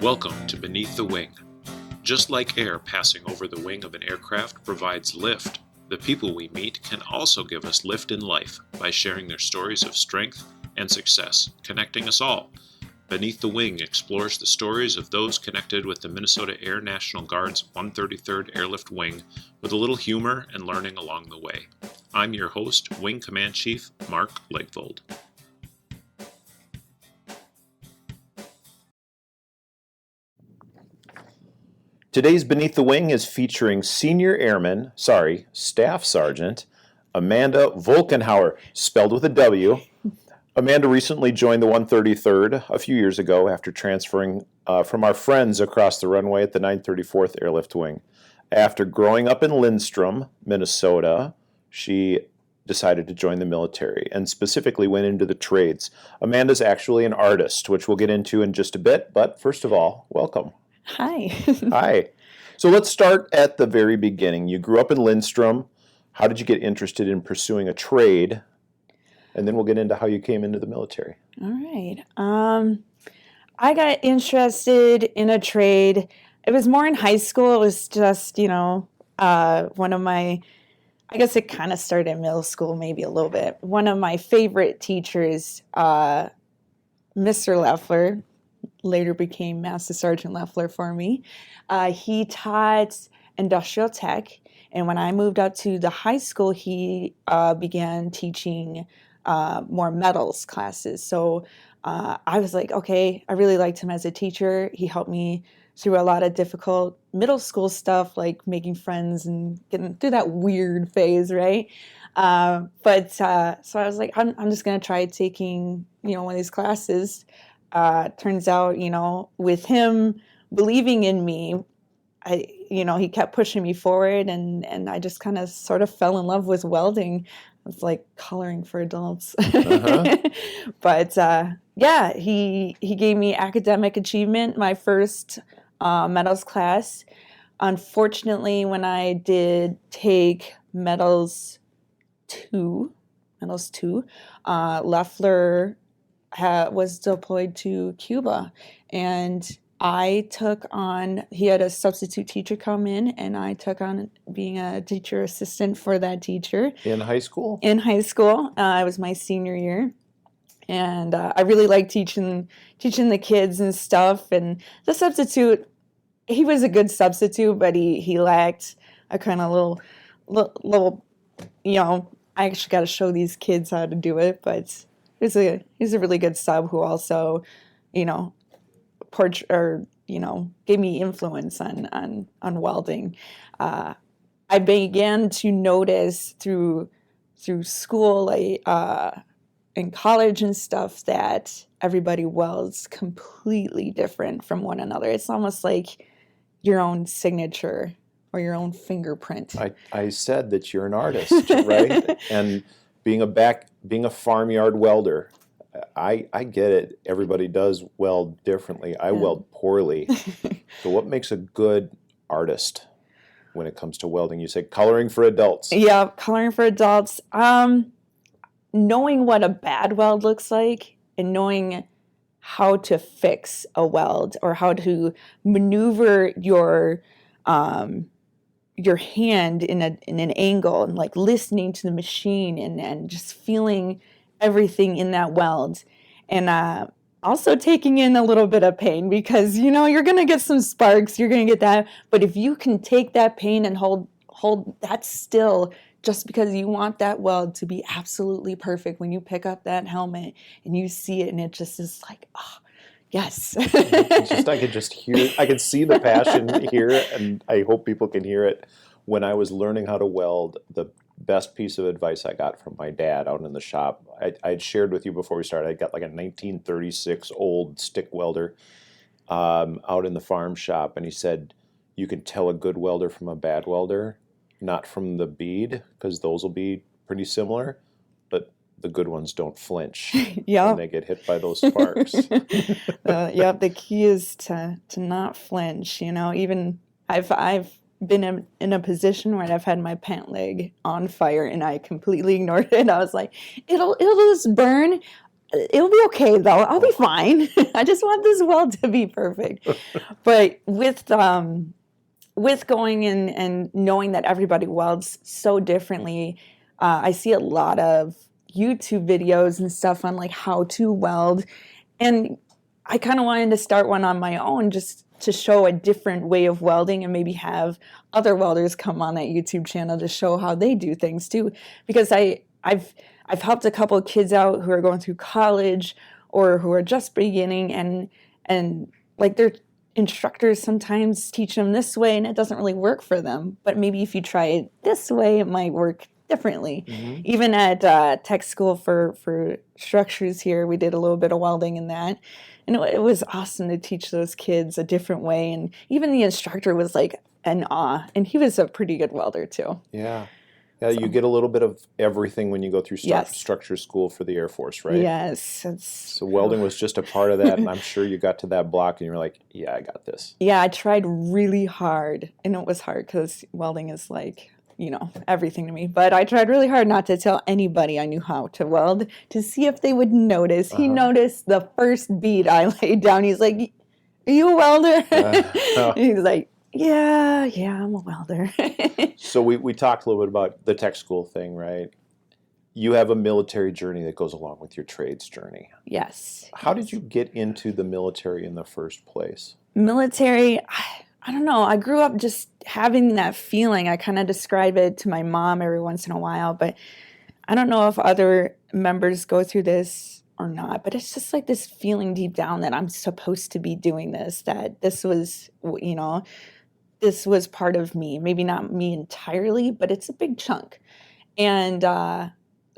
Welcome to Beneath the Wing. Just like air passing over the wing of an aircraft provides lift, the people we meet can also give us lift in life by sharing their stories of strength and success, connecting us all. Beneath the Wing explores the stories of those connected with the Minnesota Air National Guard's 133rd Airlift Wing with a little humor and learning along the way. I'm your host, Wing Command Chief Mark Legvold. Today's Beneath the Wing is featuring Staff Sergeant Amanda Wolkenhauer, spelled with a W. Amanda recently joined the 133rd a few years ago after transferring from our friends across the runway at the 934th Airlift Wing. After growing up in Lindstrom, Minnesota, she decided to join the military and specifically went into the trades. Amanda's actually an artist, which we'll get into in just a bit, but first of all, welcome. Hi. Hi. So let's start at the very beginning. You grew up in Lindstrom. How did you get interested in pursuing a trade? And then we'll get into how you came into the military. All right. I got interested in a trade. It was more in high school. It was just, one of my, I guess it kind of started in middle school, maybe a little bit. One of my favorite teachers, Mr. Leffler, later became Master Sergeant Leffler for me. He taught industrial tech. And when I moved up to the high school, he began teaching more metals classes. So I was like, okay, I really liked him as a teacher. He helped me through a lot of difficult middle school stuff, like making friends and getting through that weird phase, right? So I was like, I'm just going to try taking, one of these classes. Turns out, with him believing in me, he kept pushing me forward, and I just kind of sort of fell in love with welding. It's like coloring for adults. Uh-huh. But he gave me academic achievement, my first metals class. Unfortunately, when I did take metals 2, Leffler was deployed to Cuba, and he had a substitute teacher come in, and I took on being a teacher assistant for that teacher. In high school? In high school. It was my senior year. And I really liked teaching the kids and stuff. And the substitute, he was a good substitute, but he lacked a kind of little, I actually got to show these kids how to do it, but he's a really good sub who also, gave me influence on welding. I began to notice through school, in college and stuff, that everybody welds completely different from one another. It's almost like your own signature or your own fingerprint. I said that you're an artist, right? And being a farmyard welder, I get it. Everybody does weld differently. I weld poorly. So what makes a good artist when it comes to welding? You say coloring for adults. Yeah, coloring for adults. Knowing what a bad weld looks like and knowing how to fix a weld or how to maneuver your hand in an angle, and like listening to the machine and just feeling everything in that weld, and also taking in a little bit of pain, because you're gonna get some sparks, you're gonna get that, but if you can take that pain and hold that still, just because you want that weld to be absolutely perfect, when you pick up that helmet and you see it and it just is like, oh, yes. I could just hear, I could see the passion here, and I hope people can hear it. When I was learning how to weld, the best piece of advice I got from my dad out in the shop, I'd shared with you before we started, I got like a 1936 old stick welder out in the farm shop, and he said, you can tell a good welder from a bad welder, not from the bead, because those will be pretty similar, but the good ones don't flinch when they get hit by those sparks. The key is to not flinch. Even I've been in a position where I've had my pant leg on fire and I completely ignored it. I was like, it'll just burn. it'll be okay though. I'll be fine. I just want this weld to be perfect. But with going in and knowing that everybody welds so differently, I see a lot of YouTube videos and stuff on like how to weld, and I kind of wanted to start one on my own just to show a different way of welding and maybe have other welders come on that YouTube channel to show how they do things too. Because I've helped a couple of kids out who are going through college or who are just beginning, and like their instructors sometimes teach them this way and it doesn't really work for them. But maybe if you try it this way, it might work differently. Mm-hmm. Even at tech school for structures here, we did a little bit of welding in that. And it was awesome to teach those kids a different way. And even the instructor was like in awe. And he was a pretty good welder too. Yeah. Yeah, so you get a little bit of everything when you go through structure school for the Air Force, right? Yes. So welding was just a part of that, and I'm sure you got to that block and you were like, yeah, I got this. Yeah, I tried really hard. And it was hard because welding is like, everything to me. But I tried really hard not to tell anybody I knew how to weld to see if they would notice. He noticed the first bead I laid down. He's like, are you a welder? He's like, yeah, I'm a welder. So we talked a little bit about the tech school thing, right? You have a military journey that goes along with your trades journey. Yes. How did you get into the military in the first place? Military, I don't know. I grew up just having that feeling. I kind of describe it to my mom every once in a while, but I don't know if other members go through this or not, but it's just like this feeling deep down that I'm supposed to be doing this, that this was, this was part of me. Maybe not me entirely, but it's a big chunk. And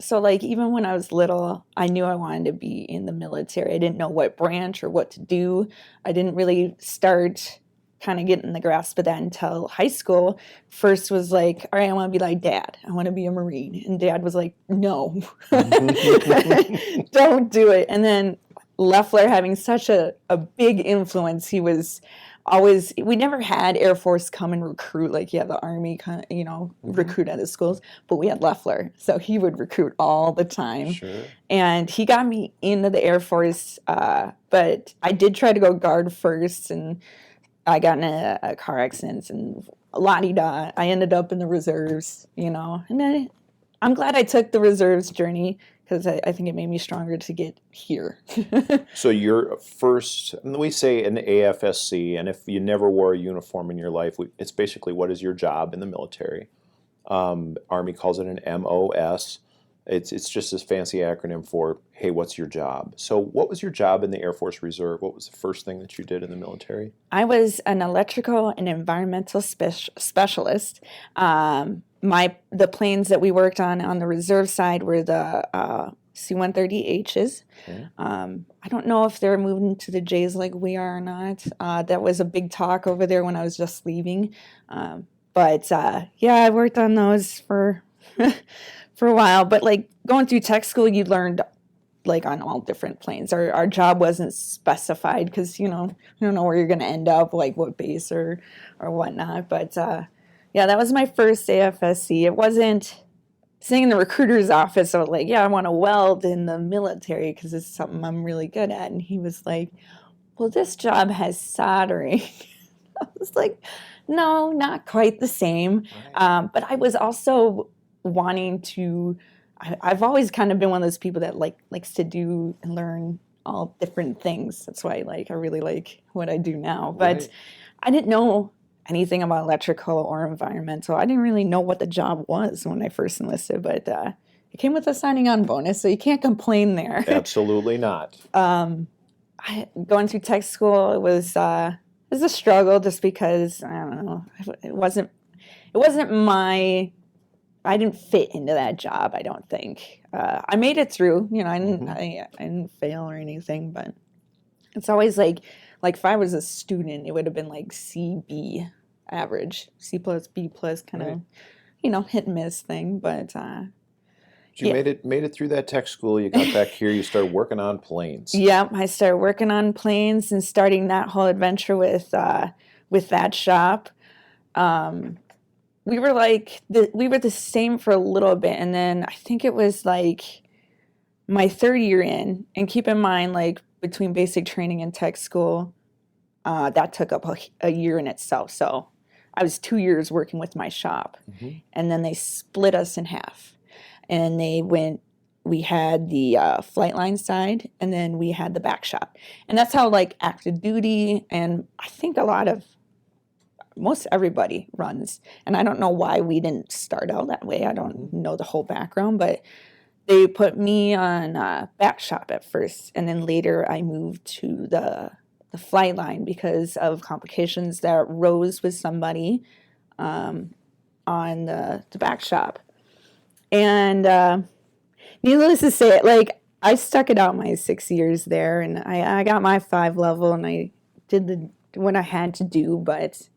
so like even when I was little, I knew I wanted to be in the military. I didn't know what branch or what to do. I didn't really start kind of getting the grasp of that until high school. First was like, all right, I want to be like Dad. I want to be a Marine. And Dad was like, no, don't do it. And then Leffler having such a big influence, he was always, we never had Air Force come and recruit like you have the Army, recruit at the schools, but we had Leffler. So he would recruit all the time. Sure. And he got me into the Air Force, but I did try to go guard first, and I got in a car accident and la-di-da. I ended up in the reserves, and then I'm glad I took the reserves journey because I think it made me stronger to get here. So your first, we say an AFSC, and if you never wore a uniform in your life, it's basically what is your job in the military. Army calls it an MOS. It's just this fancy acronym for, hey, what's your job? So what was your job in the Air Force Reserve? What was the first thing that you did in the military? I was an electrical and environmental specialist. The planes that we worked on the reserve side were the C-130Hs. Okay. I don't know if they're moving to the Js like we are or not. That was a big talk over there when I was just leaving. But I worked on those for for a while. But like going through tech school, you learned like on all different planes. Our job wasn't specified because you don't know where you're going to end up, like what base or whatnot. But that was my first AFSC. It wasn't sitting in the recruiter's office. I was like, I want to weld in the military because it's something I'm really good at. And he was like, well, this job has soldering. I was like, no, not quite the same. Right. But I was also wanting to, I've always kind of been one of those people that likes to do and learn all different things. That's why I really like what I do now. But right. I didn't know anything about electrical or environmental. I didn't really know what the job was when I first enlisted, but it came with a signing on bonus, so you can't complain there. Absolutely not. Going through tech school, it was a struggle just because, I don't know, it wasn't I didn't fit into that job, I don't think. I made it through, I didn't fail or anything, but it's always like if I was a student, it would have been like C, B average, C plus, B plus kind of, hit and miss thing. But you made it through that tech school. You got back here. You started working on planes. Yeah, I started working on planes and starting that whole adventure with that shop. We were we were the same for a little bit, and then I think it was like my third year in, and keep in mind, like between basic training and tech school, that took up a year in itself. So I was 2 years working with my shop, and then they split us in half, and we had the flight line side, and then we had the back shop, and that's how like active duty, and I think most everybody runs. And I don't know why we didn't start out that way. I don't know the whole background, but they put me on back shop at first, and then later I moved to the flight line because of complications that rose with somebody on the back shop. And needless to say, like, I stuck it out my 6 years there, and I got my 5 level, and I did what I had to do, but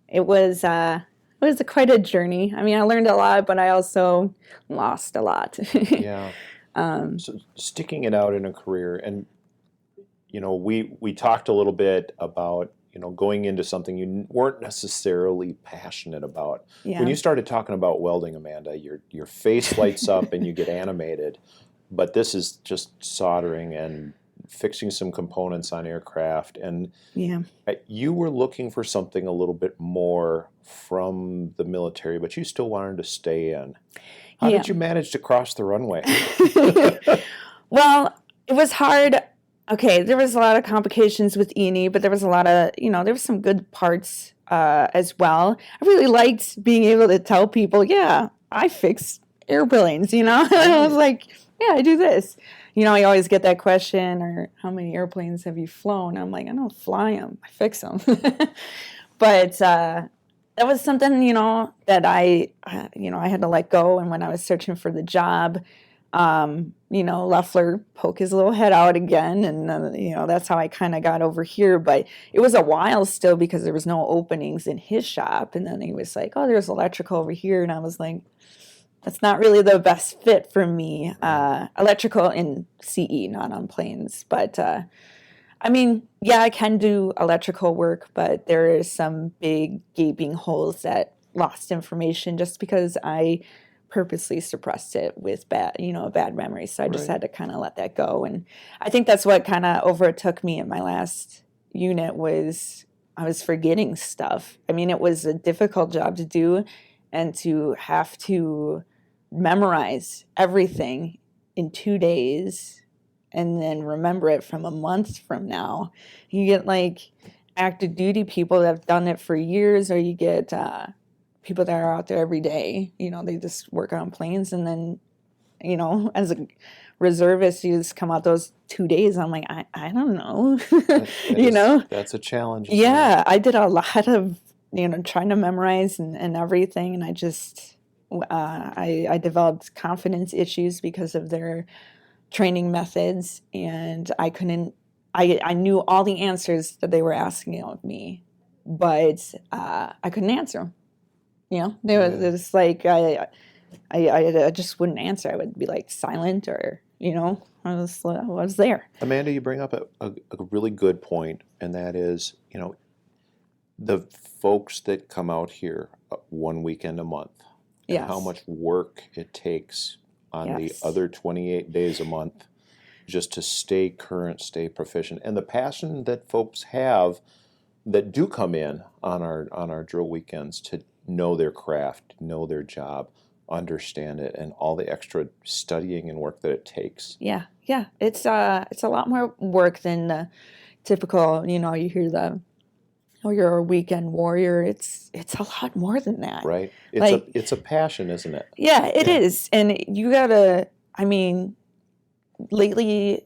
it was quite a journey. I mean, I learned a lot, but I also lost a lot. Yeah. So sticking it out in a career, and we talked a little bit about going into something you weren't necessarily passionate about. Yeah. When you started talking about welding, Amanda, your face lights up and you get animated. But this is just soldering and fixing some components on aircraft, and Yeah. you were looking for something a little bit more from the military, but you still wanted to stay in. How Yeah. did you manage to cross the runway? Well, it was hard. Okay, there was a lot of complications with E&E, but there was a lot of, there was some good parts as well. I really liked being able to tell people, yeah, I fix airplanes, I was like, yeah, I do this. I always get that question, or how many airplanes have you flown? I'm like, I don't fly them, I fix them. But that was something, that I had to let go. And when I was searching for the job, Loeffler poke his little head out again, and that's how I kind of got over here. But it was a while still because there was no openings in his shop, and then he was like, oh, there's electrical over here, and I was like, that's not really the best fit for me. Electrical in CE, not on planes. But I mean, yeah, I can do electrical work, but there is some big gaping holes that lost information just because I purposely suppressed it with bad memory. So I just had to kind of let that go. And I think that's what kind of overtook me in my last unit was I was forgetting stuff. I mean, it was a difficult job to do, and to have to memorize everything in 2 days and then remember it from a month from now. You get like active duty people that have done it for years, or you get people that are out there every day. They just work on planes, and then as a reservist, you just come out those 2 days. I'm like, I don't know. That's a challenge. Yeah, I did a lot of trying to memorize and everything, and I just I developed confidence issues because of their training methods, and I knew all the answers that they were asking of me, but I couldn't answer them. They were just like I just wouldn't answer. I would be like silent, or I was there. Amanda, you bring up a really good point, and that is the folks that come out here 1 weekend a month, and Yes. how much work it takes on the Yes. other 28 days a month just to stay current, stay proficient, and the passion that folks have that do come in on our drill weekends to know their craft, know their job, understand it, and all the extra studying and work that it takes. Yeah. It's a lot more work than the typical. You hear you're a weekend warrior. It's a lot more than that. Right. It's a passion, isn't it? Yeah, it is. And you gotta, I mean, lately,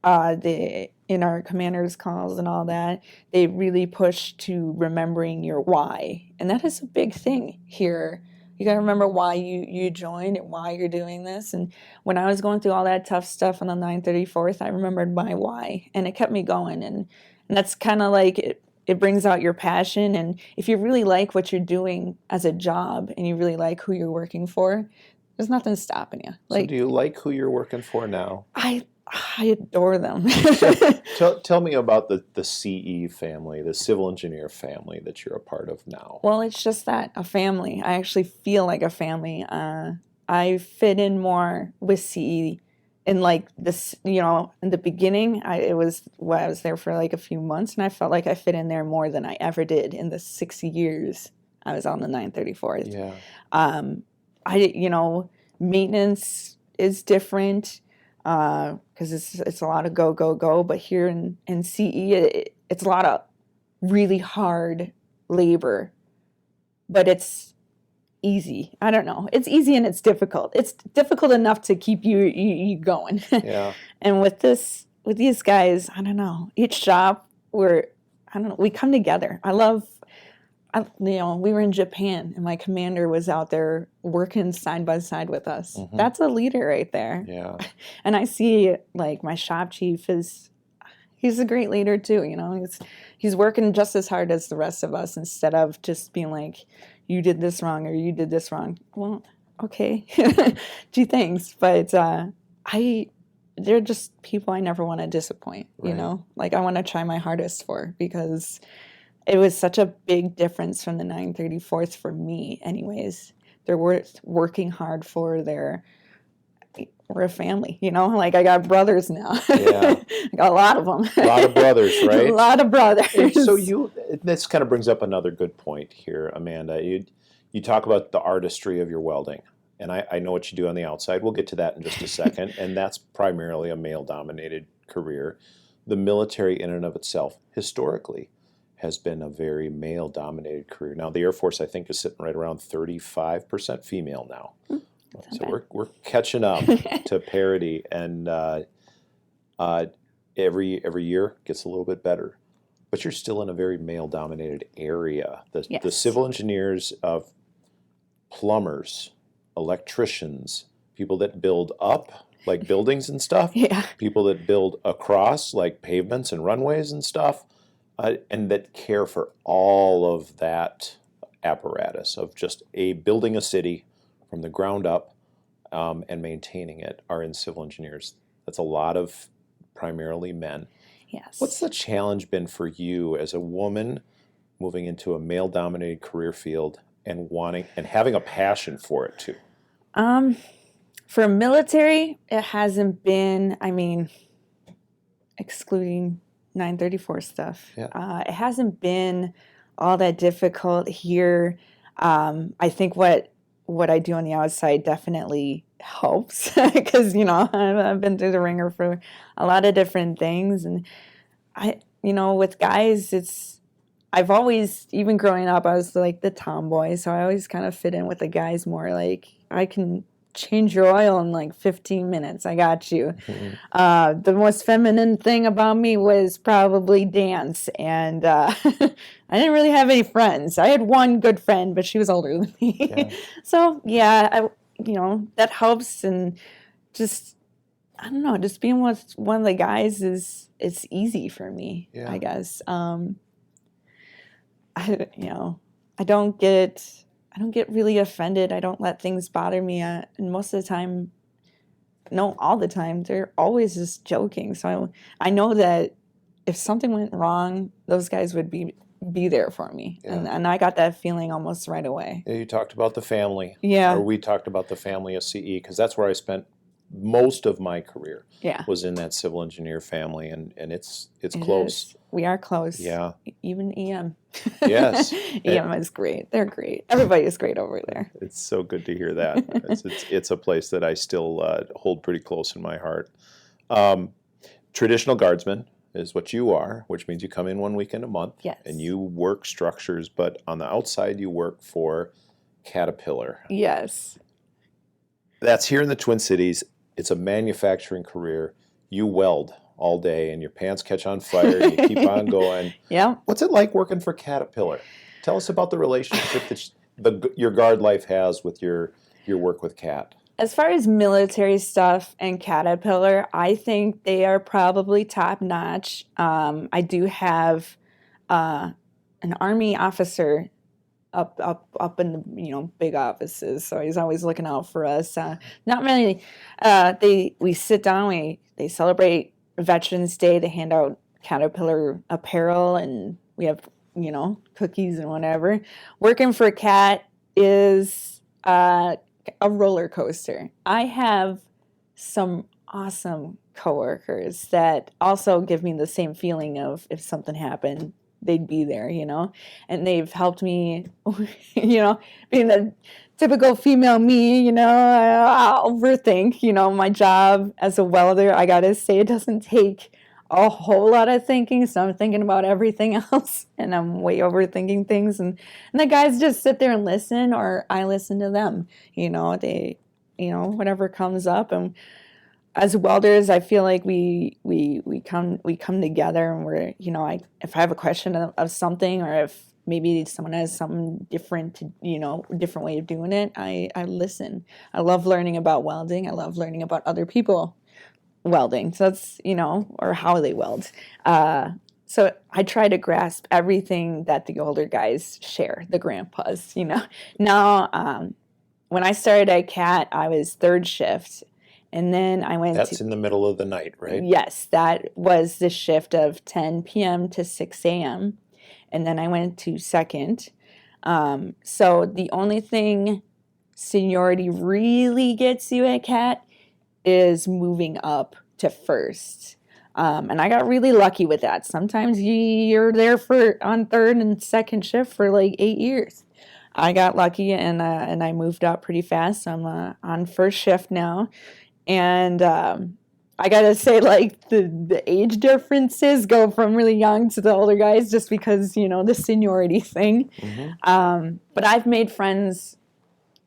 in our commanders calls and all that, they really push to remembering your why. And that is a big thing here. You gotta remember why you joined and why you're doing this. And when I was going through all that tough stuff on the 934th, I remembered my why, and it kept me going. And that's kind of like it brings out your passion. And if you really like what you're doing as a job, and you really like who you're working for, there's nothing stopping you. So do you like who you're working for now? I adore them. Tell me about the CE family, the Civil Engineer family that you're a part of now. Well, it's just that, a family. I actually feel like a family. I fit in more with CE in like this, in the beginning, I was there for like a few months, and I felt like I fit in there more than I ever did in the 6 years I was on the 934th. Yeah. Maintenance is different because it's a lot of go. But here in CE, it's a lot of really hard labor, but it's easy. I don't know. It's easy and it's difficult. It's difficult enough to keep you going. Yeah. And with these guys, I don't know. Each shop we come together. We were in Japan and my commander was out there working side by side with us. Mhm. That's a leader right there. Yeah. And I see like my shop chief he's a great leader too. He's working just as hard as the rest of us instead of just being like, you did this wrong or you did this wrong. Well, okay. Gee, thanks. But they're just people I never want to disappoint, Right. Like I want to try my hardest for, because it was such a big difference from the 934th for me anyways. They're working hard for we're a family, like I got brothers now. Yeah. I got a lot of them. A lot of brothers, right? A lot of brothers. And so this kind of brings up another good point here, Amanda. You talk about the artistry of your welding, and I know what you do on the outside. We'll get to that in just a second, and that's primarily a male-dominated career. The military in and of itself, historically, has been a very male-dominated career. Now, the Air Force, I think, is sitting right around 35% female now. So we're catching up to parity, and every year gets a little bit better. But you're still in a very male-dominated area. The civil engineers of plumbers, electricians, people that build up, like buildings and stuff, people that build across, like pavements and runways and stuff, and that care for all of that apparatus of just building a city from the ground up and maintaining it, are in civil engineers. That's a lot of primarily men. Yes. What's the challenge been for you as a woman moving into a male-dominated career field and having a passion for it too? For military, it hasn't been, excluding 934 stuff, it hasn't been all that difficult here. I think what I do on the outside definitely helps because, I've been through the ringer for a lot of different things. And with guys, I've always, even growing up, I was like the tomboy. So I always kind of fit in with the guys more. Like, I can change your oil in like 15 minutes. I got you. Mm-hmm. The most feminine thing about me was probably dance. And I didn't really have any friends. I had one good friend, but she was older than me. Yeah. So, that helps. And just, I don't know, just being with one of the guys it's easy for me, I guess. I don't get really offended. I don't let things bother me. And most of the time, no, all the time, they're always just joking. So I know that if something went wrong, those guys would be there for me. Yeah. And I got that feeling almost right away. Yeah, you talked about the family. Yeah. Or we talked about the family of CE, because that's where I spent most of my career. Yeah. Was in that civil engineer family, and it's close. Is. We are close. Yeah. Even EM. Yes. EM is great. They're great. Everybody is great over there. It's so good to hear that. It's a place that I still hold pretty close in my heart. Traditional guardsman is what you are, which means you come in 1 weekend a month. Yes. And you work structures, but on the outside you work for Caterpillar. Yes. That's here in the Twin Cities. It's a manufacturing career. You weld all day and your pants catch on fire and you keep on going. Yeah. What's it like working for Caterpillar? Tell us about the relationship that your guard life has with your work with Cat. As far as military stuff and Caterpillar, I think they are probably top notch. I do have an Army officer up in the big offices, so he's always looking out for us. Not many. We sit down. They celebrate Veterans Day. They hand out Caterpillar apparel, and we have cookies and whatever. Working for Cat is a roller coaster. I have some awesome coworkers that also give me the same feeling of if something happened, they'd be there, and they've helped me, being the typical female me, I'll overthink, my job as a welder. I gotta say, it doesn't take a whole lot of thinking, so I'm thinking about everything else, and I'm way overthinking things, and the guys just sit there and listen, or I listen to them, they, whatever comes up. And as welders, I feel like we come together, and we're, if I have a question of something, or if maybe someone has something different different way of doing it, I listen. I love learning about welding. I love learning about other people welding. So that's, or how they weld. So I try to grasp everything that the older guys share, the grandpas, Now, when I started at CAT, I was third shift. And then I went That's in the middle of the night, right? Yes, that was the shift of 10 p.m. to 6 a.m. And then I went to second. So the only thing seniority really gets you at CAT is moving up to first. And I got really lucky with that. Sometimes you're there on third and second shift for like 8 years. I got lucky, and I moved up pretty fast. I'm on first shift now. And I gotta say, like, the age differences go from really young to the older guys, just because, the seniority thing. Mm-hmm. But I've made friends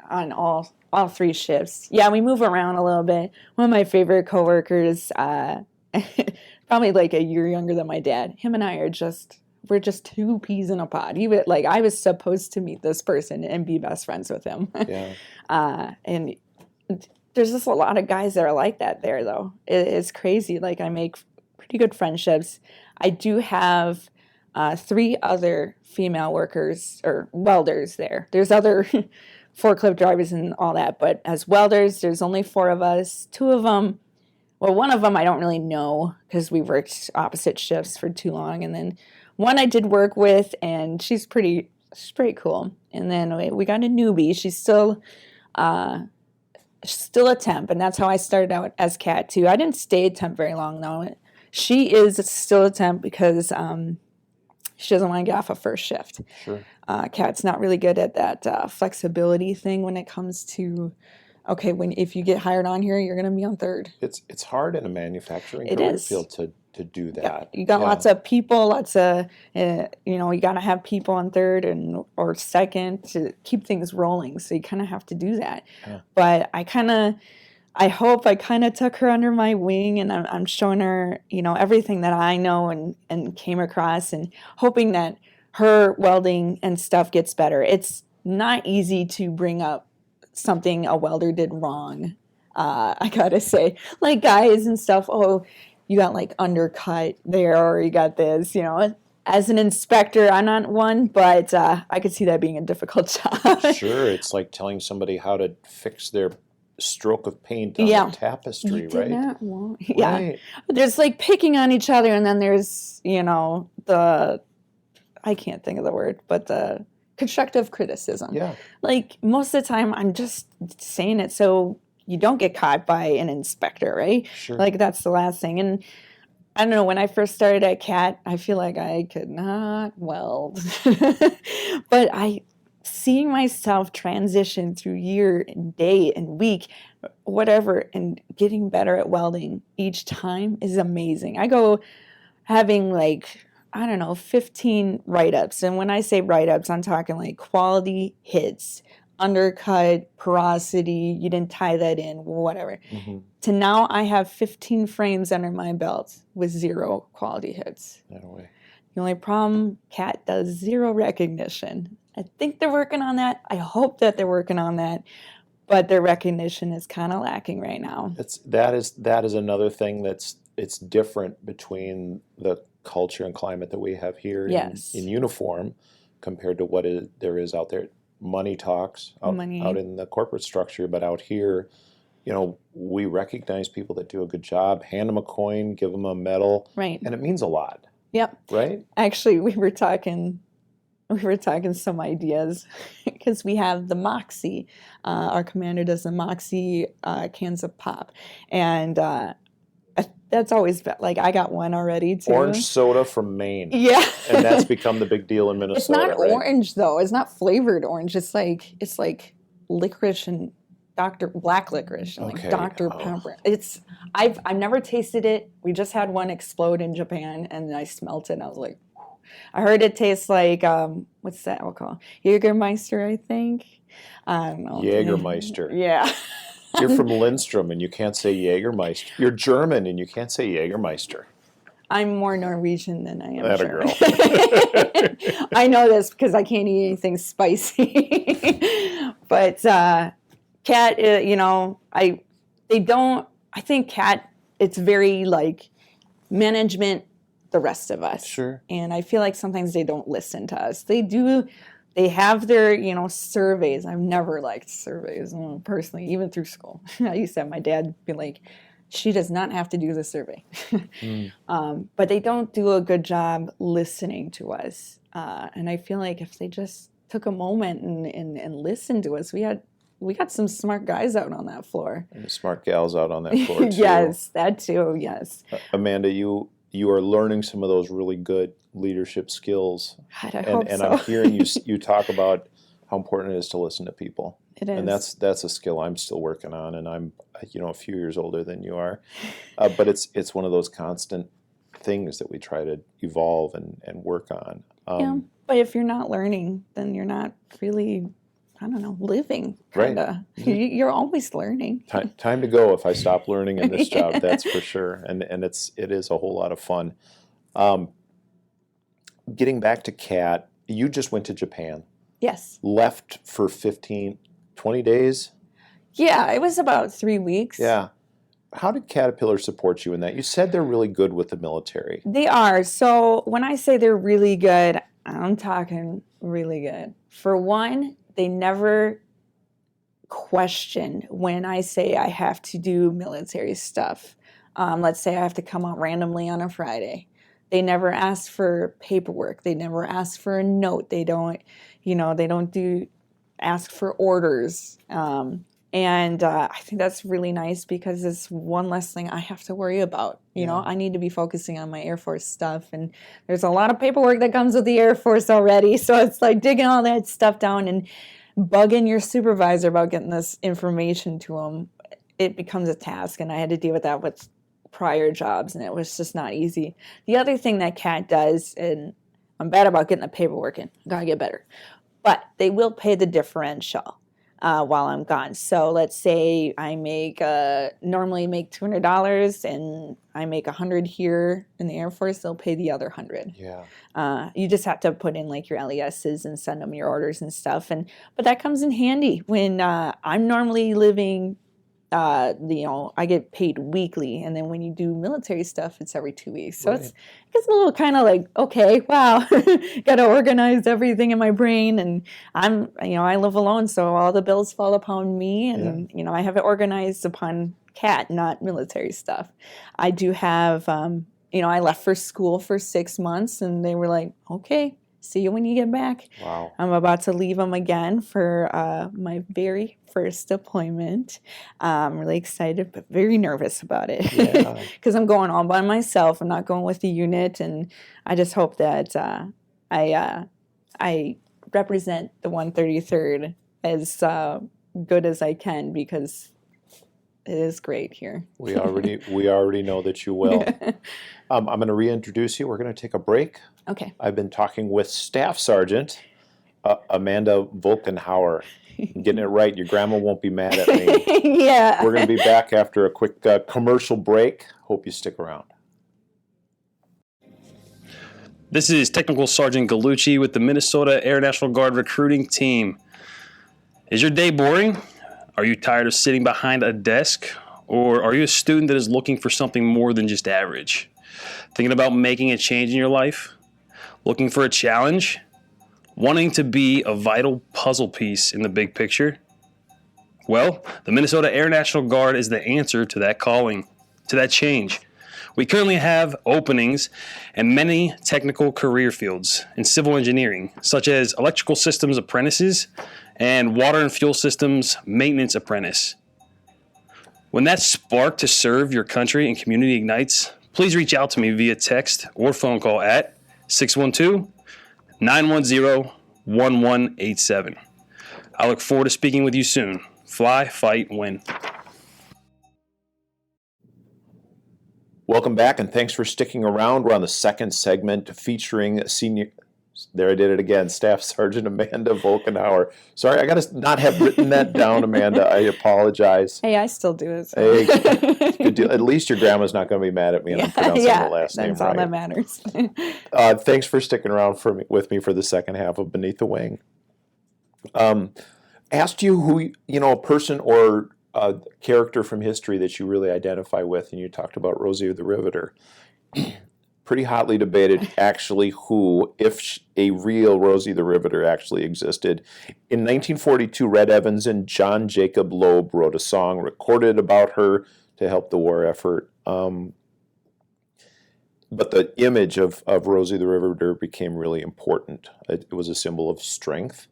on all 3 shifts. Yeah, we move around a little bit. One of my favorite coworkers, probably like a year younger than my dad. Him and I we're just 2 peas in a pod. I was supposed to meet this person and be best friends with him. Yeah. And there's just a lot of guys that are like that there, though. It's crazy. Like, I make pretty good friendships. I do have 3 other female workers or welders there. There's other forklift drivers and all that, but as welders, there's only 4 of us. 2 of them, well, one of them I don't really know because we worked opposite shifts for too long. And then one I did work with, and she's pretty cool. And then we got a newbie. She's still a temp, and that's how I started out as CAT too. I didn't stay a temp very long though. She is still a temp because she doesn't want to get off a first shift. Sure. CAT's not really good at that flexibility thing when it comes to, okay, if you get hired on here, you're going to be on third. It's hard in a manufacturing career field to do that. You got lots of people, lots of, you got to have people on third or second to keep things rolling. So you kind of have to do that. Yeah. But I hope I kind of took her under my wing, and I'm showing her, everything that I know and came across, and hoping that her welding and stuff gets better. It's not easy to bring up something a welder did wrong. I gotta say, like, guys and stuff, you got like undercut there, or you got this, as an inspector, I'm not one, but I could see that being a difficult job. Sure. It's like telling somebody how to fix their stroke of paint on a tapestry, right? Right. There's like picking on each other, and then there's, I can't think of the word, but the constructive criticism. Yeah. Like, most of the time, I'm just saying it so you don't get caught by an inspector, right? Sure. Like, that's the last thing. And I don't know, when I first started at CAT, I feel like I could not weld. But seeing myself transition through year and day and week, whatever, and getting better at welding each time is amazing. I go having 15 write-ups. And when I say write-ups, I'm talking like quality hits, undercut, porosity, you didn't tie that in, whatever. Mm-hmm. To now I have 15 frames under my belt with 0 quality hits. No way. The only problem, CAT does 0 recognition. I think they're working on that. I hope that they're working on that. But their recognition is kind of lacking right now. That is another thing it's different between the culture and climate that we have here in uniform compared to what there is out there. Money talks out in the corporate structure, but out here, we recognize people that do a good job, hand them a coin, give them a medal, right? And it means a lot. Yep. Right? Actually, we were talking we were talking some ideas because we have the Moxie. Our commander does the Moxie cans of pop, and that's always been, like, I got one already too. Orange soda from Maine. Yeah, and that's become the big deal in Minnesota. it's not right? orange though. It's not flavored orange. It's like licorice and black licorice and Okay. like Dr. Pepper. I've never tasted it. We just had one explode in Japan, and I smelt it and I was like, whew. I heard it tastes like what's that alcohol? Jägermeister, I think. I don't know. Jägermeister. Yeah. You're from Lindstrom and you can't say Jägermeister. You're German and you can't say Jägermeister. I'm more Norwegian than I am That a German. girl. I know this because I can't eat anything spicy. But Cat, I think Cat, it's very like management, the rest of us. Sure. And I feel like sometimes they don't listen to us. They have their, surveys. I've never liked surveys personally, even through school. I used to have my dad be like, she does not have to do the survey. But they don't do a good job listening to us. And I feel like if they just took a moment and listened to us, we got some smart guys out on that floor. And the smart gals out on that floor too. Yes, that too, yes. Amanda, you are learning some of those really good leadership skills. God, I hope and so. I'm hearing you talk about how important it is to listen to people. It is. And that's a skill I'm still working on, and I'm a few years older than you are. But it's one of those constant things that we try to evolve and work on. Yeah, but if you're not learning, then you're not really, I don't know, living, kind of. Right. You're always learning. Time to go if I stop learning in this job, that's for sure. And it is a whole lot of fun. Getting back to Cat, you just went to Japan. Yes. Left for 15, 20 days? Yeah, it was about 3 weeks. Yeah. How did Caterpillar support you in that? You said they're really good with the military. They are. So when I say they're really good, I'm talking really good. For one, they never question when I say I have to do military stuff. Let's say I have to come out randomly on a Friday. They never ask for paperwork. They never ask for a note. They don't ask for orders. And I think that's really nice because it's one less thing I have to worry about. You know, I need to be focusing on my Air Force stuff. And there's a lot of paperwork that comes with the Air Force already. So it's like digging all that stuff down and bugging your supervisor about getting this information to them. It becomes a task. And I had to deal with that with prior jobs. And it was just not easy. The other thing that CAT does, and I'm bad about getting the paperwork in. I gotta get better. But they will pay the differential. While I'm gone. So let's say I normally make $200 and I make $100 here in the Air Force, they'll pay the other $100. Yeah. You just have to put in like your LESs and send them your orders and stuff. But that comes in handy when I'm normally living, I get paid weekly. And then when you do military stuff, it's every 2 weeks. So it's a little kind of like, okay, wow, got to organize everything in my brain. And I live alone, so all the bills fall upon me. And, I have it organized upon CAT, not military stuff. I do have, I left for school for 6 months and they were like, okay, see you when you get back. Wow. I'm about to leave them again for my very first deployment. I'm really excited, but very nervous about it. Yeah. Because I'm going all by myself. I'm not going with the unit. And I just hope that I represent the 133rd as good as I can because it is great here. We already know that you will. I'm going to reintroduce you. We're going to take a break. Okay. I've been talking with Staff Sergeant Amanda Wolkenhauer. I'm getting it right. Your grandma won't be mad at me. Yeah. We're going to be back after a quick commercial break. Hope you stick around. This is Technical Sergeant Gallucci with the Minnesota Air National Guard recruiting team. Is your day boring? Are you tired of sitting behind a desk? Or are you a student that is looking for something more than just average? Thinking about making a change in your life? Looking for a challenge? Wanting to be a vital puzzle piece in the big picture? Well, the Minnesota Air National Guard is the answer to that calling, to that change. We currently have openings in many technical career fields in civil engineering, such as electrical systems apprentices and water and fuel systems maintenance apprentice. When that spark to serve your country and community ignites, please reach out to me via text or phone call at 612-910-1187. I look forward to speaking with you soon. Fly, fight, win. Welcome back, and thanks for sticking around. We're on the second segment featuring Staff Sergeant Amanda Wolkenhauer. Sorry, I got to not have written that down, Amanda. I apologize. Hey, I still do it. So. Hey, good deal. At least your grandma's not going to be mad at me and I'm pronouncing the last name right. That's all that matters. Thanks for sticking around with me for the second half of Beneath the Wing. Asked you who, a person or a character from history that you really identify with, and you talked about Rosie the Riveter. Pretty hotly debated, actually, if a real Rosie the Riveter actually existed. In 1942, Red Evans and John Jacob Loeb wrote a song recorded about her to help the war effort. But the image of Rosie the Riveter became really important. It was a symbol of strength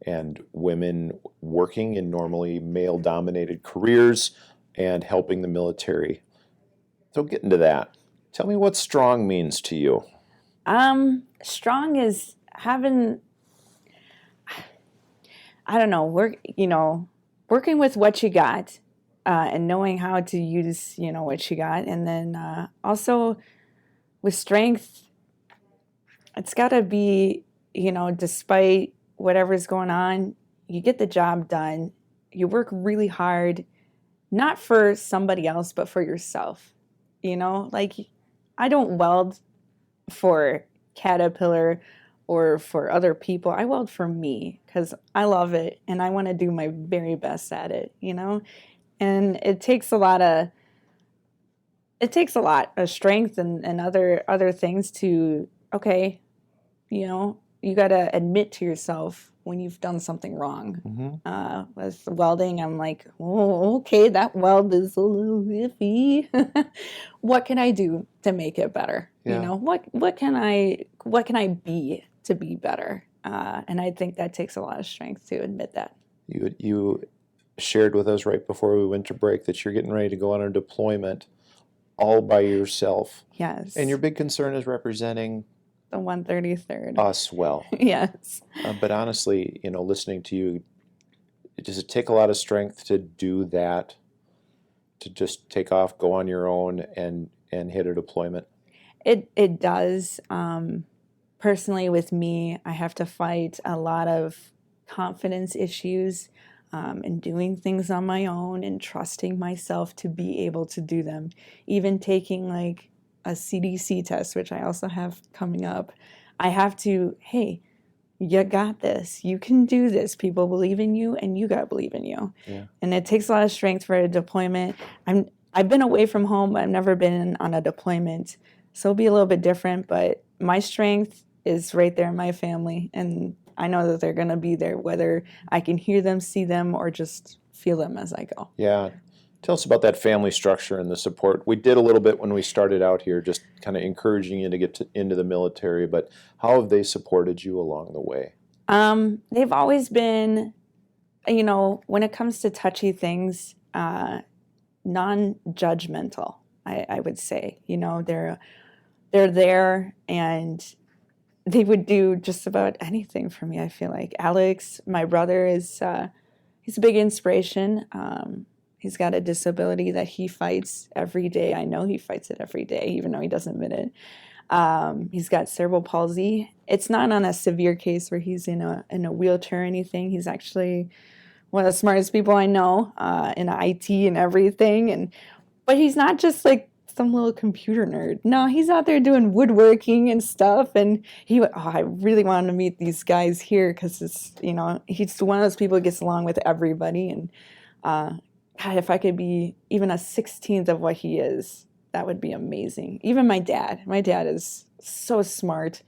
and women working in normally male-dominated careers and helping the military. So get into that. Tell me what strong means to you. Strong is having, I don't know, working with what you got and knowing how to use, what you got. And then also with strength, it's got to be, despite whatever's going on, you get the job done. You work really hard, not for somebody else, but for yourself. I don't weld for Caterpillar or for other people. I weld for me because I love it and I want to do my very best at it, And it takes a lot of strength and other things to, okay, you got to admit to yourself when you've done something wrong. Mm-hmm. With welding, I'm like, oh, okay, that weld is a little iffy. What can I do to make it better? Yeah. What can I be to be better? And I think that takes a lot of strength to admit that. You shared with us right before we went to break that you're getting ready to go on a deployment all by yourself. Yes. And your big concern is representing the 133rd. Us well. Yes. But honestly, listening to you, does it take a lot of strength to do that? To just take off, go on your own, and hit a deployment? It does. Personally, with me, I have to fight a lot of confidence issues and doing things on my own and trusting myself to be able to do them. Even taking like a CDC test, which I also have coming up, I have to, hey, you got this. You can do this. People believe in you, and you got to believe in you. Yeah. And it takes a lot of strength for a deployment. I've been away from home, but I've never been on a deployment, so it'll be a little bit different. But my strength is right there in my family, and I know that they're going to be there, whether I can hear them, see them, or just feel them as I go. Yeah. Tell us about that family structure and the support. We did a little bit when we started out here, just kind of encouraging you to get into the military, but how have they supported you along the way? They've always been, when it comes to touchy things, non-judgmental, I would say. They're there, and they would do just about anything for me, I feel like. Alex, my brother, he's a big inspiration. He's got a disability that he fights every day. I know he fights it every day, even though he doesn't admit it. He's got cerebral palsy. It's not on a severe case where he's in a wheelchair or anything. He's actually one of the smartest people I know in IT and everything. But he's not just like some little computer nerd. No, he's out there doing woodworking and stuff. And I really wanted to meet these guys here because it's, he's one of those people who gets along with everybody. And God, if I could be even a 16th of what he is, that would be amazing. Even my dad is so smart,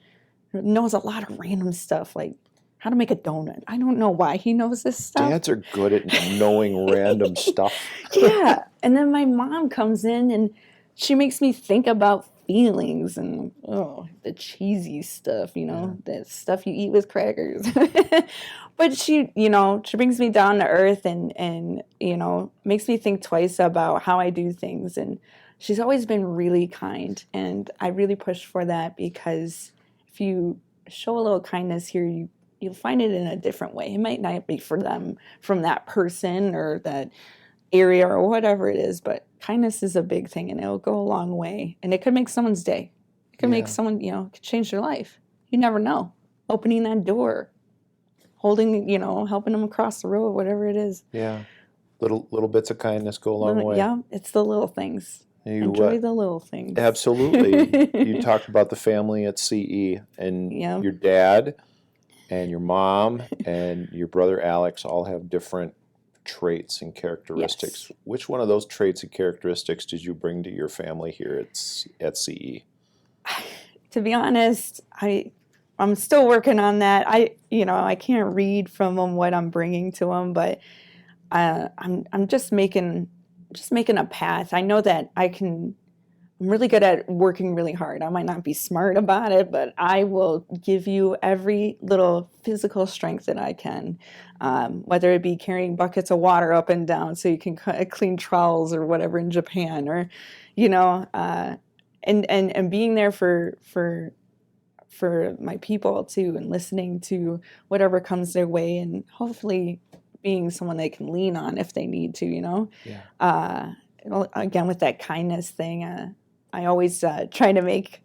knows a lot of random stuff, like how to make a donut. I don't know why he knows this stuff. Dads are good at knowing random stuff. Yeah. And then my mom comes in and she makes me think about feelings and the cheesy stuff, that stuff you eat with crackers. But she brings me down to earth and makes me think twice about how I do things. And she's always been really kind, and I really push for that, because if you show a little kindness here, you'll find it in a different way. It might not be for them from that person or that area or whatever it is, but kindness is a big thing, and it'll go a long way, and it could make someone's day. It could make someone, could change their life. You never know. Opening that door, holding, helping them across the road, whatever it is. Yeah. Little bits of kindness go a long way. Yeah, it's the little things. Enjoy the little things. Absolutely. You talked about the family at CE, and your dad and your mom and your brother Alex all have different traits and characteristics. Yes. Which one of those traits and characteristics did you bring to your family here at CE? To be honest, I'm still working on that. I can't read from them what I'm bringing to them, but I'm just making a path. I know that I'm really good at working really hard. I might not be smart about it, but I will give you every little physical strength that I can, whether it be carrying buckets of water up and down so you can clean trowels or whatever in Japan, or, and being there for my people too, and listening to whatever comes their way, and hopefully being someone they can lean on if they need to, Yeah. Again, with that kindness thing, I always try to make,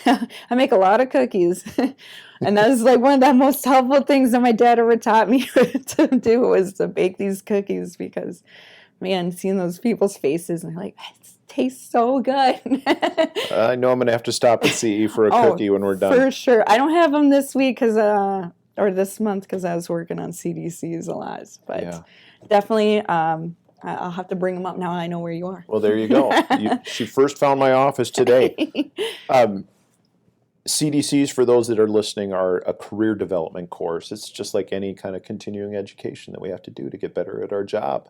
I make a lot of cookies. And that was like one of the most helpful things that my dad ever taught me to do, was to bake these cookies, because, man, seeing those people's faces and they're like, it tastes so good. I know I'm going to have to stop at CE for a cookie when we're done. For sure. I don't have them this week or this month, because I was working on CDCs a lot. But definitely, I'll have to bring them up now. I know where you are. Well, there you go. She first found my office today. CDCs, for those that are listening, are a career development course. It's just like any kind of continuing education that we have to do to get better at our job.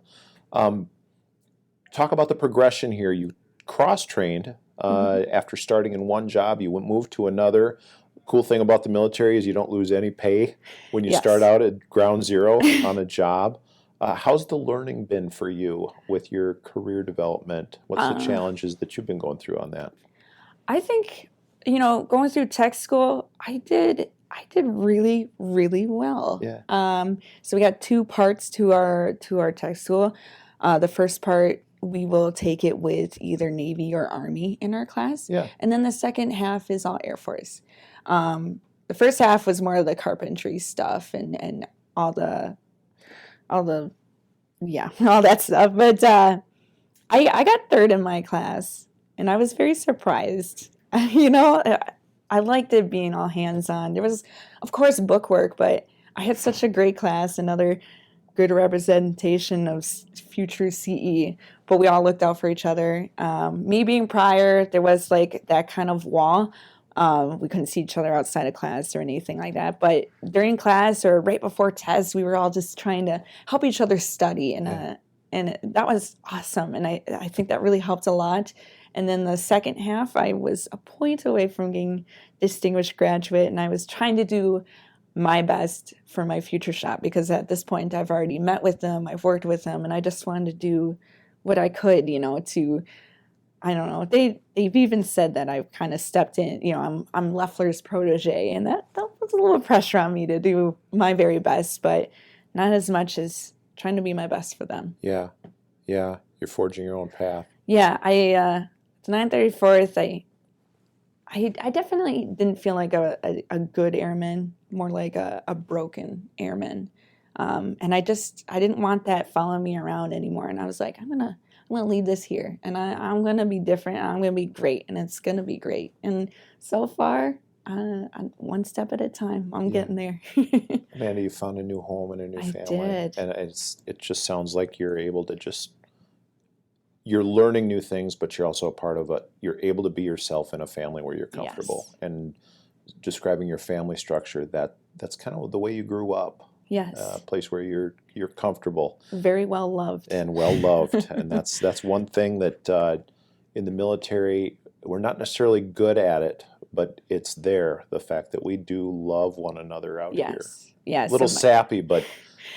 Talk about the progression here. You cross-trained after starting in one job. You moved to another. Cool thing about the military is you don't lose any pay when you start out at ground zero on a job. How's the learning been for you with your career development? What's the challenges that you've been going through on that? I think, going through tech school, I did really, really well. Yeah. So we got two parts to our tech school. The first part, we will take it with either Navy or Army in our class. Yeah. And then the second half is all Air Force. The first half was more of the carpentry stuff and all that stuff. But I got third in my class, and I was very surprised. I liked it being all hands-on. There was, of course, book work, but I had such a great class, another good representation of future CE, but we all looked out for each other. Me being prior, there was like that kind of wall. We couldn't see each other outside of class or anything like that. But during class or right before tests, we were all just trying to help each other study. And that was awesome. And I think that really helped a lot. And then the second half, I was a point away from being distinguished graduate. And I was trying to do my best for my future shop, because at this point, I've already met with them. I've worked with them. And I just wanted to do what I could, to... I don't know. They've even said that I've kind of stepped in. I'm Loeffler's protege, and that puts a little pressure on me to do my very best, but not as much as trying to be my best for them. Yeah. You're forging your own path. Yeah, it's 934th. I definitely didn't feel like a good airman, more like a broken airman, and I didn't want that following me around anymore. And I was like, I'm gonna lead this here, and I'm going to be different, and I'm going to be great, and it's going to be great. And so far, one step at a time, I'm getting there. Amanda, you found a new home and a new family. I did. And it just sounds like you're able to you're learning new things, but you're also a part of it. You're able to be yourself in a family where you're comfortable. Yes. And describing your family structure, that's kind of the way you grew up. Yes. A place where you're comfortable. Very well loved. And well loved. And that's one thing that in the military, we're not necessarily good at it, but it's there. The fact that we do love one another out here. Yes. A little sappy, but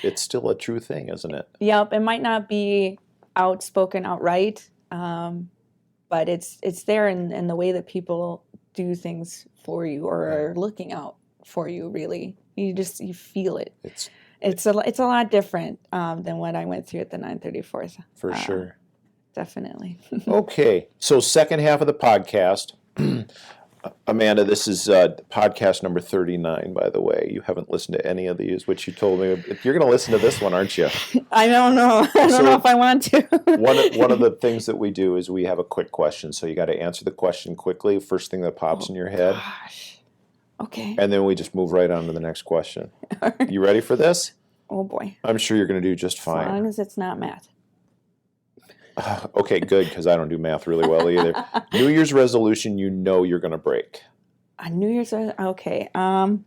it's still a true thing, isn't it? Yep. It might not be outspoken outright, but it's there in the way that people do things for you or are looking out for you. Really, you feel it. It's a lot different than what I went through at the 934th. For sure. Definitely. Okay, so second half of the podcast. Amanda, this is podcast number 39, by the way. You haven't listened to any of these, which you told me. You're going to listen to this one, aren't you? I don't know. I don't know if I want to. one of the things that we do is we have a quick question. So you got to answer the question quickly, first thing that pops in your head. Gosh. Okay. And then we just move right on to the next question. You ready for this? Oh, boy. I'm sure you're going to do just fine. As long as it's not math. Okay, good, because I don't do math really well either. New Year's resolution you know you're going to break. A New Year's okay. New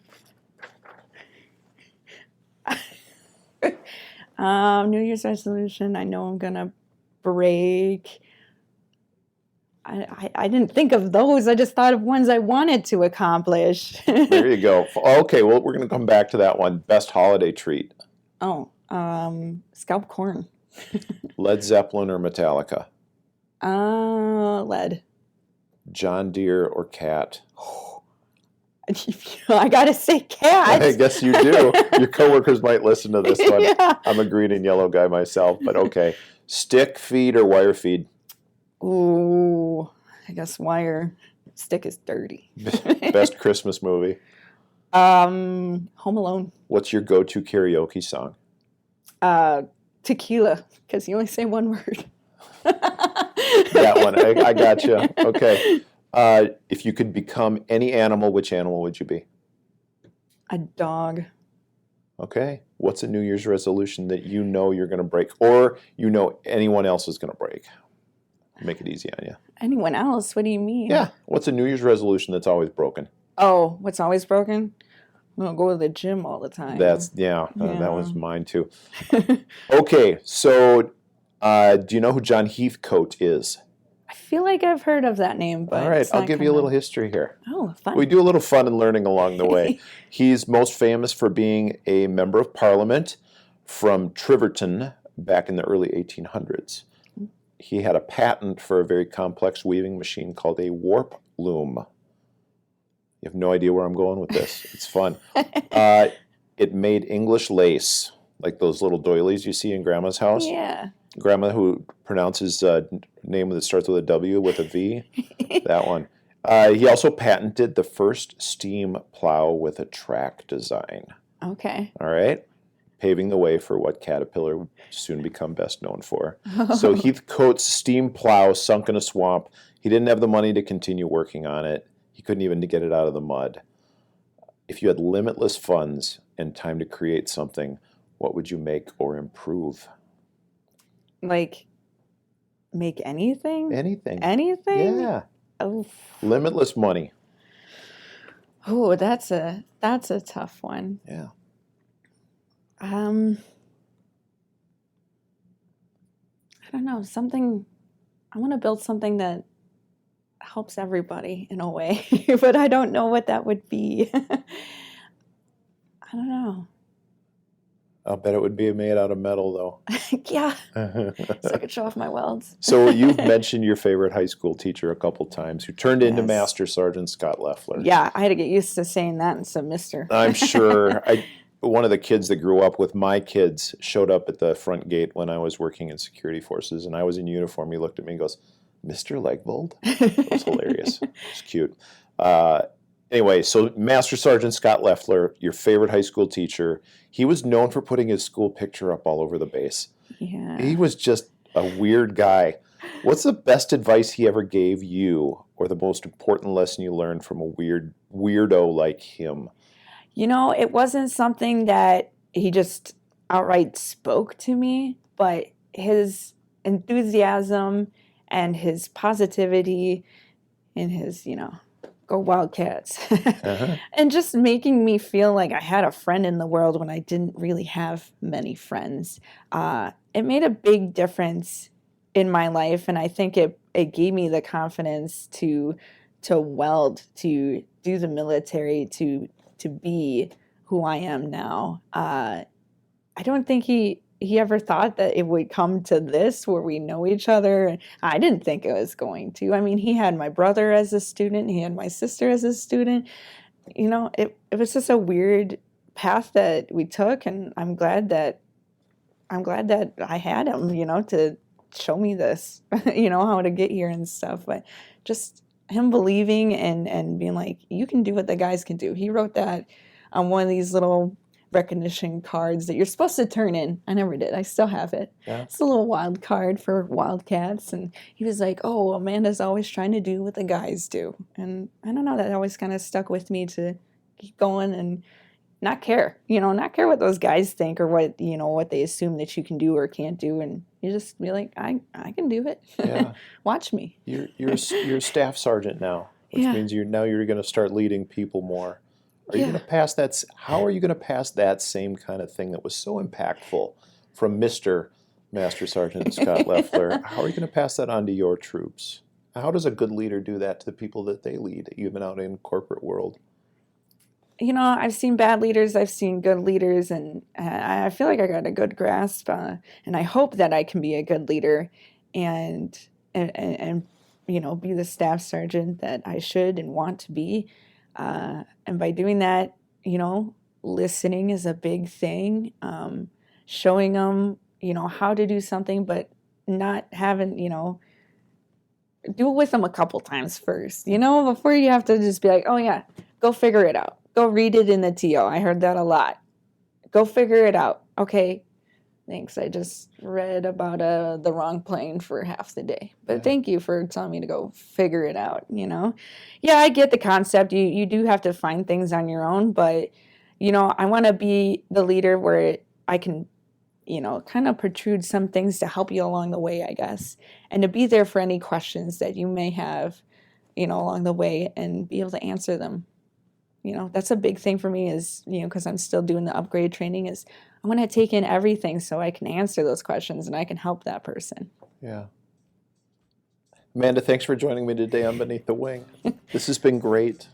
Year's resolution I know I'm going to break. I didn't think of those. I just thought of ones I wanted to accomplish. There you go. Okay, well, we're going to come back to that one. Best holiday treat. Oh, scalp corn. Led Zeppelin or Metallica? Lead. John Deere or Cat? I gotta say cat. I guess you do. Your coworkers might listen to this one. Yeah. I'm a green and yellow guy myself, but okay. Stick feed or wire feed? Ooh, I guess wire. Stick is dirty. Best Christmas movie? Home Alone. What's your go-to karaoke song? Tequila, because you only say one word. That one. I got you. Okay. If you could become any animal, which animal would you be? A dog. Okay. What's a New Year's resolution that you know you're going to break, or you know anyone else is going to break? Make it easy on you. Anyone else? What do you mean? Yeah. What's a New Year's resolution that's always broken? Oh, what's always broken? I'm going to go to the gym all the time. That was mine too. Okay. So do you know who John Heathcote is? I feel like I've heard of that name, but all right, I'll give you a little history here. Oh, fun. We do a little fun and learning along the way. He's most famous for being a member of Parliament from Triverton back in the early 1800s. He had a patent for a very complex weaving machine called a warp loom. You have no idea where I'm going with this. It's fun. It made English lace, like those little doilies you see in Grandma's house. Yeah. Grandma who pronounces name that starts with a W with a V. That one. He also patented the first steam plow with a track design. Okay. All right. Paving the way for what Caterpillar would soon become best known for. So Heathcote's steam plow sunk in a swamp. He didn't have the money to continue working on it. He couldn't even get it out of the mud. If you had limitless funds and time to create something, what would you make or improve? Like, make anything? Anything. Anything? Yeah. Oh. Limitless money. Oh, that's a tough one. Yeah. I don't know, I want to build something that helps everybody in a way, but I don't know what that would be. I don't know. I'll bet it would be made out of metal, though. Yeah, so I could show off my welds. So you've mentioned your favorite high school teacher a couple times, who turned into Master Sergeant Scott Leffler. Yeah, I had to get used to saying that instead of Mister. I'm sure. One of the kids that grew up with my kids showed up at the front gate when I was working in security forces, and I was in uniform. He looked at me and goes, "Mr. Legvold?" It was hilarious. It's cute. Anyway, so Master Sergeant Scott Leffler, your favorite high school teacher, he was known for putting his school picture up all over the base. Yeah. He was just a weird guy. What's the best advice he ever gave you, or the most important lesson you learned from a weirdo like him? You know, it wasn't something that he just outright spoke to me, but his enthusiasm and his positivity and his, go Wildcats. And just making me feel like I had a friend in the world when I didn't really have many friends. It made a big difference in my life, and I think it gave me the confidence to weld, to do the military, to be who I am now. I don't think he ever thought that it would come to this where we know each other. I didn't think it was going to. I mean, he had my brother as a student, he had my sister as a student. You know, it was just a weird path that we took, and I'm glad that I had him, you know, to show me this, you know, how to get here and stuff. But just him believing and being like, you can do what the guys can do. He wrote that on one of these little recognition cards that you're supposed to turn in. I never did. I still have it. Yeah. It's a little wild card for Wildcats. And he was like, oh, Amanda's always trying to do what the guys do. And I don't know, that always kind of stuck with me to keep going and not care what those guys think or what, you know, what they assume that you can do or can't do. And you just be like, I can do it. Yeah. Watch me. You're a staff sergeant now, which means you're going to start leading people more. Are you going to pass that? How are you going to pass that same kind of thing that was so impactful from Mr. Master Sergeant Scott Leffler? How are you going to pass that on to your troops? How does a good leader do that to the people that they lead, even out in corporate world? You know, I've seen bad leaders, I've seen good leaders, and I feel like I got a good grasp, and I hope that I can be a good leader and you know, be the staff sergeant that I should and want to be. And by doing that, you know, listening is a big thing. Showing them, you know, how to do something, but not having, you know, do it with them a couple times first, you know, before you have to just be like, oh yeah, go figure it out. Go read it in the TO. I heard that a lot. Go figure it out. Okay, thanks. I just read about the wrong plane for half the day. But thank you for telling me to go figure it out, you know? Yeah, I get the concept. You do have to find things on your own. But, you know, I want to be the leader where I can, you know, kind of protrude some things to help you along the way, I guess. And to be there for any questions that you may have, you know, along the way and be able to answer them. You know, that's a big thing for me is, you know, because I'm still doing the upgrade training, is I want to take in everything so I can answer those questions and I can help that person. Yeah. Amanda, thanks for joining me today on Beneath the Wing. This has been great.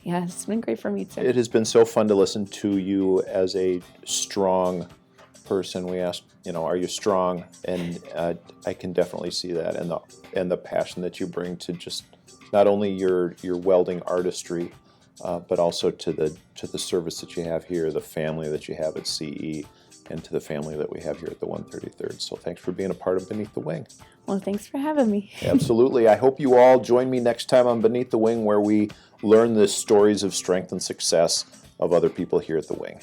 Yeah, it's been great for me too. It has been so fun to listen to you as a strong person. We asked, you know, are you strong? And I can definitely see that, and the passion that you bring to just not only your welding artistry, but also to the service that you have here, the family that you have at CE, and to the family that we have here at the 133rd. So thanks for being a part of Beneath the Wing. Well, thanks for having me. Absolutely. I hope you all join me next time on Beneath the Wing, where we learn the stories of strength and success of other people here at the Wing.